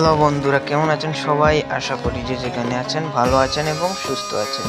Hello বন্ধুরা, কেমন আছেন সবাই? আশা করি যে যেখানে আছেন ভালো আছেন এবং সুস্থ আছেন।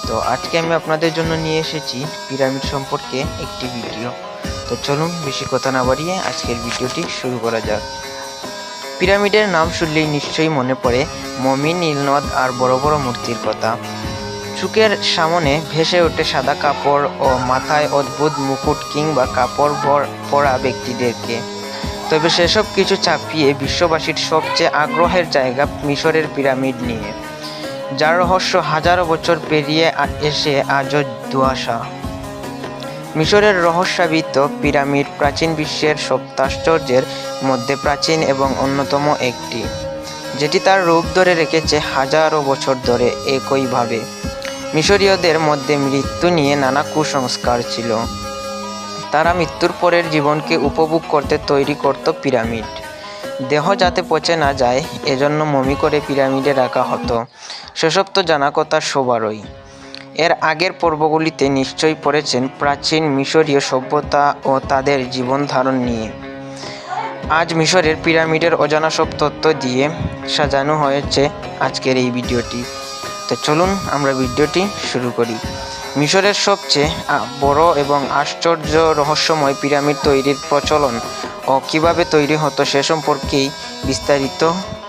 তো আজকে আমি আপনাদের জন্য নিয়ে এসেছি পিরামিড সম্পর্কে একটি ভিডিও। তো চলুন বেশি কথা না বাড়িয়ে আজকের ভিডিওটি শুরু করা যাক। পিরামিডের নাম শুনলেই নিশ্চয়ই মনে পড়ে মমি, নীলনদ আর বড় বড় মূর্তির কথা। চোখের সামনে ভেসে ওঠে সাদা কাপড় ও মাথায় অদ্ভুত মুকুট কিংবা কাপড় পরা ব্যক্তিদেরকে। তবে সেসব কিছু চাপিয়ে বিশ্ববাসীর সবচেয়ে আগ্রহের জায়গা মিশরের পিরামিড নিয়ে, যার রহস্য হাজারো বছর পেরিয়ে এসে আজও ধোঁয়াশা। মিশরের রহস্যাবৃত পিরামিড প্রাচীন বিশ্বের সপ্তাশ্চর্যের মধ্যে প্রাচীন এবং অন্যতম একটি, যেটি তার রূপ ধরে রেখেছে হাজারো বছর ধরে একইভাবে। মিশরীয়দের মধ্যে মৃত্যু নিয়ে নানা কুসংস্কার ছিল। তারা মৃত্যুর পরের জীবনকে উপভোগ করতে তৈরি করত পিরামিড। দেহ যাতে পচে না যায় এজন্য মমি করে পিরামিডে রাখা হতো। সেসব তো জানা কথা সবারই। এর আগের পর্বগুলিতে নিশ্চয়ই পড়েছেন প্রাচীন মিশরীয় সভ্যতা ও তাদের জীবন ধারণ নিয়ে। আজ মিশরের পিরামিডের অজানা সব তথ্য দিয়ে সাজানো হয়েছে আজকের এই ভিডিওটি। তো চলুন আমরা ভিডিওটি শুরু করি। মিশরের সবচেয়ে বড় এবং আশ্চর্য রহস্যময় পিরামিড তৈরির প্রচলন ও কিভাবে তৈরি হতো সে সম্পর্কেই বিস্তারিত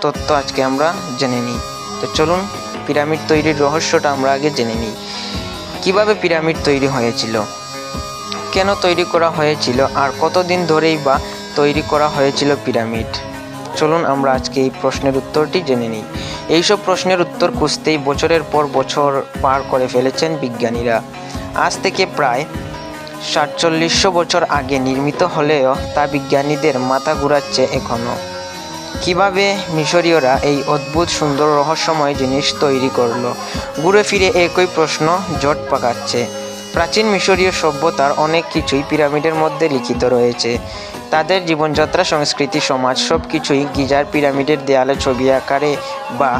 তথ্য আজকে আমরা জেনে নিই। তো চলুন পিরামিড তৈরির রহস্যটা আমরা আগে জেনে নিই। কিভাবে পিরামিড তৈরি হয়েছিল, কেন তৈরি করা হয়েছিল, আর কতদিন ধরেই বা তৈরি করা হয়েছিল পিরামিড। চলুন আমরা আজকে এই প্রশ্নের উত্তরটি জেনে নিই। এইসব প্রশ্নের উত্তর খুঁজতেই বছরের পর বছর পার করে ফেলেছেন বিজ্ঞানীরা। আজ থেকে প্রায় ৪৭০০ বছর আগে নির্মিত হলেও তা বিজ্ঞানীদের মাথা ঘুরাচ্ছে এখনও। কিভাবে মিশরীয়রা এই অদ্ভুত সুন্দর রহস্যময় জিনিস তৈরি করলো? ঘুরে ফিরে একই প্রশ্ন জট পাকাচ্ছে। প্রাচীন মিশরীয় সভ্যতার অনেক কিছুই পিরামিডের মধ্যে লিখিত রয়েছে। তাদের জীবনযাত্রা, সংস্কৃতি, সমাজ সব কিছুই গিজার পিরামিডের দেয়ালে ছবি আকারে বা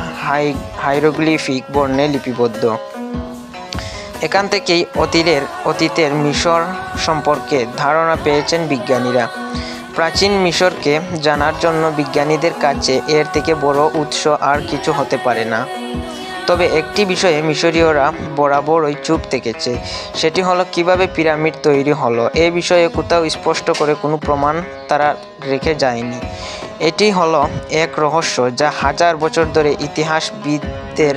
হাইরোগ্লিফিক বর্ণে লিপিবদ্ধ। এখান থেকেই অতীতের মিশর সম্পর্কে ধারণা পেয়েছেন বিজ্ঞানীরা। প্রাচীন মিশরকে জানার জন্য বিজ্ঞানীদের কাছে এর থেকে বড় উৎস আর কিছু হতে পারে না। তবে একটি বিষয়ে মিশরীয়রা বরাবরই চুপ থেকেছে, সেটি হলো কিভাবে পিরামিড তৈরি হলো। এ বিষয়ে কোথাও স্পষ্ট করে কোনো প্রমাণ তারা রেখে যায়নি। এটি হলো এক রহস্য যা হাজার বছর ধরে ইতিহাসবিদদের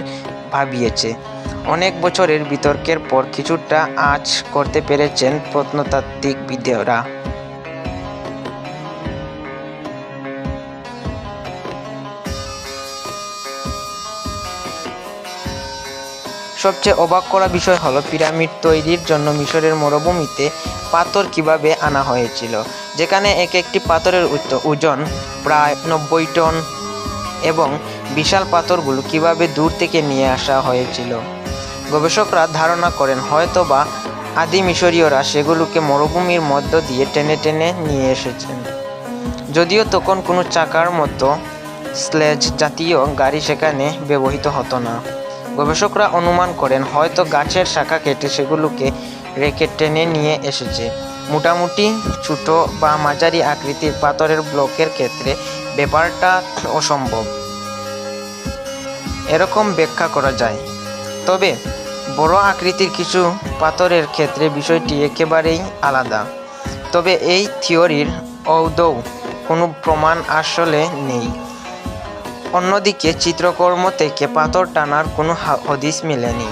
ভাবিয়েছে। অনেক বছরের বিতর্কের পর কিছুটা আঁচ করতে পেরেছেন প্রত্নতাত্ত্বিকবিদেরা। সবচেয়ে অবাক করা বিষয় হলো পিরামিড তৈরির জন্য মিশরের মরুভূমিতে পাথর কিভাবে আনা হয়েছিল, যেখানে এক একটি পাথরের ওজন প্রায় ৯০ টন, এবং বিশাল পাথরগুলো কিভাবে দূর থেকে নিয়ে আসা হয়েছিল। গবেষকরা ধারণা করেন হয়তোবা আদি মিশরীয়রা সেগুলোকে মরুভূমির মধ্য দিয়ে টেনে টেনে নিয়ে এসেছেন। যদিও তখন কোনো চাকার মতো স্লেজ জাতীয় গাড়ি সেখানে ব্যবহৃত হতো না। গবেষকরা অনুমান করেন হয়তো গাছের শাখা কেটে সেগুলোকে রেখে টেনে নিয়ে এসেছে। মোটামুটি ছোট বা মাঝারি আকৃতির পাথরের ব্লকের ক্ষেত্রে ব্যাপারটা অসম্ভব, এরকম ব্যাখ্যা করা যায়। তবে বড় আকৃতির কিছু পাথরের ক্ষেত্রে বিষয়টি একেবারেই আলাদা। তবে এই থিওরির আদৌ কোনো প্রমাণ আসলে নেই। অন্যদিকে চিত্রকর্ম থেকে পাথর টানার কোনো হদিস মেলেনি।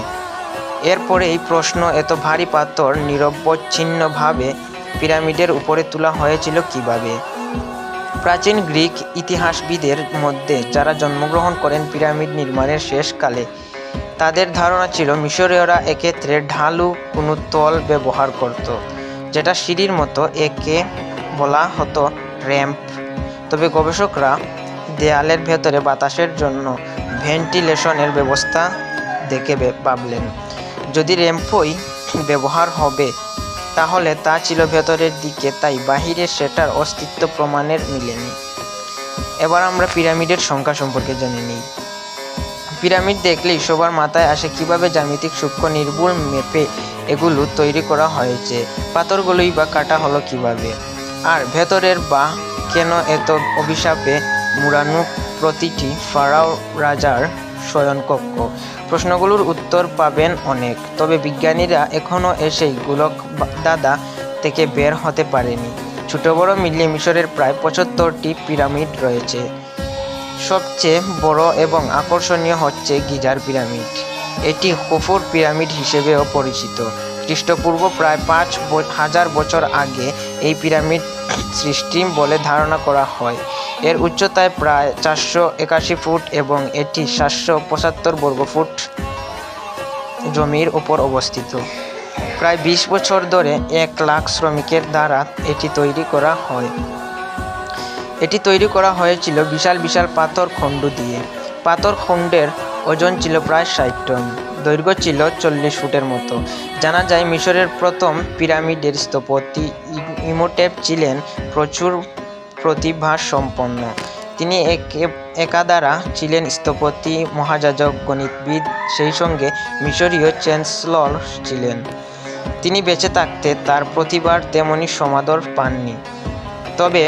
এরপরে এই প্রশ্ন, এত ভারী পাথর নিরবচ্ছিন্নভাবে পিরামিডের উপরে তোলা হয়েছিল কিভাবে? প্রাচীন গ্রিক ইতিহাসবিদের মধ্যে যারা জন্মগ্রহণ করেন পিরামিড নির্মাণের শেষকালে, তাদের ধারণা ছিল মিশরীয়রা এক্ষেত্রে ঢালু কোনো তল ব্যবহার করত, যেটা সিঁড়ির মতো। একে বলা হতো র্যাম্প। তবে গবেষকরা দেয়ালের ভেতরে বাতাসের জন্য ভেন্টিলেশনের ব্যবস্থা দেখে ভাবলেন, যদি র্যাম্পই ব্যবহার হবে তাহলে তা ছিল ভেতরের দিকে, তাই বাহিরে সেটার অস্তিত্ব প্রমাণের মিলেনি। এবার আমরা পিরামিডের সংখ্যা সম্পর্কে জেনে নিই। পিরামিড দেখলেই সবার মাথায় আসে কিভাবে জ্যামিতিক সূক্ষ্ম নির্ভুল মেপে এগুলো তৈরি করা হয়েছে, পাথরগুলোই বা কাটা হলো কিভাবে, আর ভেতরের বা কেন এত অভিশাপে মুড়ানো প্রতিটি ফারাও রাজার শয়নকক্ষ? প্রশ্নগুলোর উত্তর পাবেন অনেক, তবে বিজ্ঞানীরা এখনও সেই গোলক দাদা থেকে বের হতে পারেনি। ছোট বড় মিলিয়ে মিশরের প্রায় ৭৫টি পিরামিড রয়েছে। সবচেয়ে বড় এবং আকর্ষণীয় হচ্ছে গিজার পিরামিড। এটি খুফুর পিরামিড হিসেবেও পরিচিত। খ্রিস্টপূর্ব প্রায় ৫,০০০ বছর আগে এই পিরামিড সৃষ্টি বলে ধারণা করা হয়। এর উচ্চতায় প্রায় ৪৮১ ফুট এবং এটি ৭৭৫ বর্গফুট জমির উপর অবস্থিত। প্রায় ২০ বছর ধরে ১,০০,০০০ শ্রমিকের দ্বারা এটি তৈরি করা হয়। এটি তৈরি করা হয়েছিল বিশাল বিশাল পাথর খণ্ড দিয়ে। পাথর খণ্ডের ওজন ছিল প্রায় ৬০ টন, দৈর্ঘ্য ছিল ৪০ ফুটের মতো। জানা যায় মিশরের প্রথম পিরামিডের স্থপতি ইমোটেপ ছিলেন প্রচুর প্রতিভাসম্পন্ন। তিনি একাধারা ছিলেন স্থপতি, মহাযাজক, গণিতবিদ, সেই সঙ্গে মিশরীয় চ্যান্সেলর ছিলেন। তিনি বেঁচে থাকতে তার প্রতিভার তেমনই সমাদর পাননি। তবে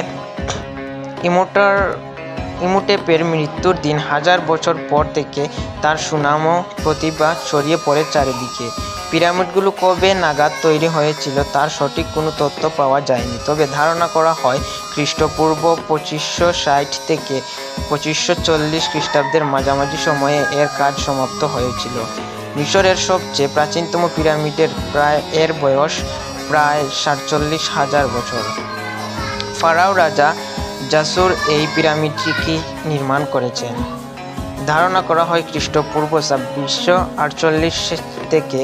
ইমোটেপের মৃত্যুর দিন ১,০০০ বছর পর থেকে তার সুনাম ও প্রতিভা ছড়িয়ে পড়ে চারিদিকে। পিরামিডগুলো কবে নাগাদ তৈরি হয়েছিল তার সঠিক কোনো তথ্য পাওয়া যায়নি, তবে ধারণা করা হয় খ্রিস্টপূর্ব ২৫৬০ থেকে ২৫৪০ খ্রিস্টাব্দের মাঝামাঝি সময়ে এর কাজ সমাপ্ত হয়েছিল। মিশরের সবচেয়ে প্রাচীনতম পিরামিডের এর বয়স প্রায় ৪৭,০০০ বছর। ফারাও রাজা জাসুর এই পিরামিডটি নির্মাণ করেছেন। ধারণা করা হয় খ্রিস্টপূর্ব ২৬৪৮ থেকে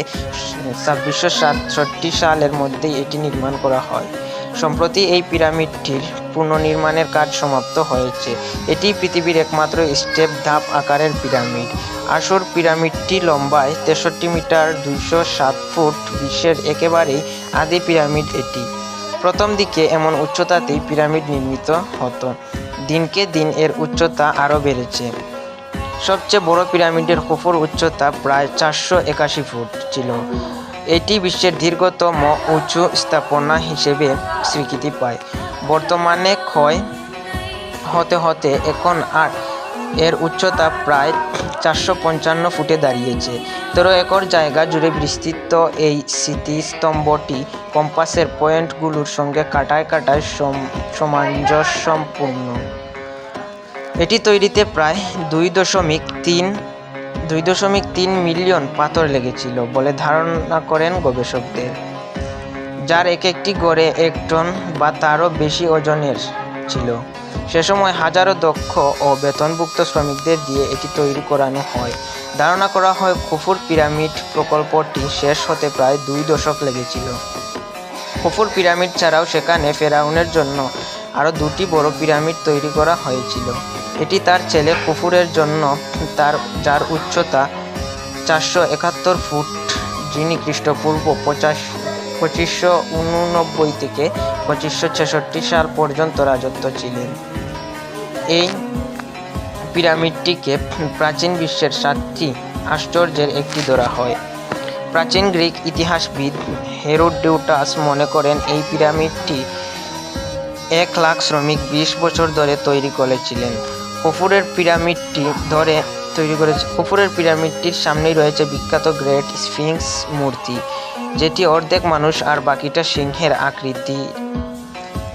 ২৬৬৭ সালের মধ্যে এটি নির্মাণ করা হয়। সম্প্রতি এই পিরামিডটির পুনর্নির্মাণের কাজ সমাপ্ত হয়েছে। এটি পৃথিবীর একমাত্র স্টেপ ধাপ আকারের পিরামিড। আসুর পিরামিডটি লম্বায় ৬৩ মিটার ২০৭ ফুট। বিশ্বের একেবারেই আদি পিরামিড এটি। প্রথম দিকে এমন উচ্চতাতেই পিরামিড নির্মিত হতো। দিনকে দিন এর উচ্চতা আরও বেড়েছে। সবচেয়ে বড় পিরামিডের খুফুর উচ্চতা প্রায় ৪৮১ ফুট ছিল। এটি বিশ্বের দীর্ঘতম উঁচু স্থাপনা হিসেবে স্বীকৃতি পায়। বর্তমানে ক্ষয় হতে হতে এখন এর উচ্চতা প্রায় ৪৫৫ ফুটে দাঁড়িয়েছে। ১৩ একর জায়গা জুড়ে বিস্তৃত এই স্মৃতিস্তম্ভটি কম্পাসের পয়েন্টগুলোর সঙ্গে কাটায় কাটায় সামঞ্জস্যপূর্ণ। এটি তৈরিতে প্রায় ২.৩ মিলিয়ন পাথর লেগেছিল বলে ধারণা করেন গবেষকদের, যার একটি গড়ে ১ টন বা তারও বেশি ওজনের ছিল। সে সময় হাজারো দক্ষ ও বেতনভুক্ত শ্রমিকদের দিয়ে এটি তৈরি করানো হয়। ধারণা করা হয় খুফুর পিরামিড প্রকল্পটি শেষ হতে প্রায় ২ দশক লেগেছিল। খুফুর পিরামিড ছাড়াও সেখানে ফেরাউনের জন্য আরও ২টি বড় পিরামিড তৈরি করা হয়েছিল। এটি তার ছেলে খুফুরের জন্য, যার উচ্চতা ৪৭১ ফুট, যিনি খ্রিস্টপূর্ব ২৫৮৯ থেকে ২৫৬৬ সাল পর্যন্ত রাজত্ব ছিলেন। এই পিরামিডটিকে প্রাচীন বিশ্বের ৭টি আশ্চর্যের একটি ধরা হয়। প্রাচীন গ্রিক ইতিহাসবিদ হেরোডোটাস মনে করেন এই পিরামিডটি ১,০০,০০০ শ্রমিক ২০ বছর ধরে তৈরি করেছিলেন। খুফুরের পিরামিডটির সামনেই রয়েছে বিখ্যাত গ্রেট স্ফিংক্স মূর্তি, যেটি অর্ধেক মানুষ আর বাকিটা সিংহের আকৃতির।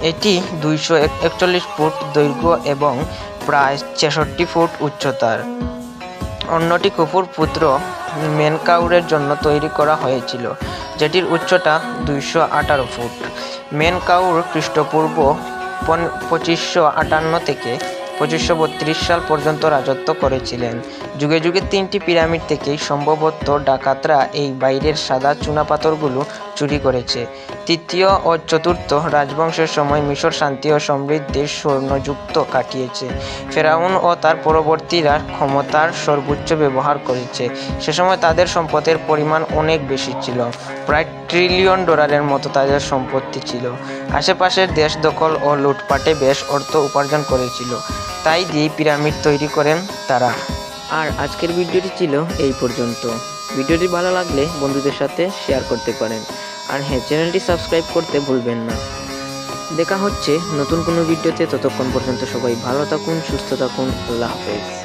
এটি ২৪১ ফুট দৈর্ঘ্য এবং প্রায় ৬৬ ফুট উচ্চতার। অন্যটি খুফুর পুত্র মেনকাউরের জন্য তৈরি করা হয়েছিল, যেটির উচ্চতা ২১৮ ফুট। মেনকাউর খ্রিস্টপূর্ব ২৫৫৮ থেকে ২৫৩২ সাল পর্যন্ত রাজত্ব করেছিলেন। যুগে যুগে ৩টি পিরামিড থেকেই সম্ভবত ডাকাতরা এই বাইরের সাদা চুনাপাথরগুলো চুরি করেছে। তৃতীয় ও চতুর্থ রাজবংশের সময় মিশর শান্তি ও সমৃদ্ধির স্বর্ণযুগ কাটিয়েছে। ফেরাউন ও তার পরবর্তীরা ক্ষমতার সর্বোচ্চ ব্যবহার করেছে। সে সময় তাদের সম্পদের পরিমাণ অনেক বেশি ছিল, প্রায় $1 ট্রিলিয়ন মতো তাদের সম্পত্তি ছিল। আশেপাশের দেশ দখল ও লুটপাটে বেশ অর্থ উপার্জন করেছিল, তাই দিয়েই পিরামিড তৈরি করেন তারা। আর আজকের ভিডিওটি ছিল এই পর্যন্ত। ভিডিওটি ভালো লাগলে বন্ধুদের সাথে শেয়ার করতে পারেন, আর হ্যাঁ, চ্যানেলটি সাবস্ক্রাইব করতে ভুলবেন না। দেখা হচ্ছে নতুন কোনো ভিডিওতে। ততক্ষণ পর্যন্ত সবাই ভালো থাকুন, সুস্থ থাকুন। আল্লাহ হাফেজ।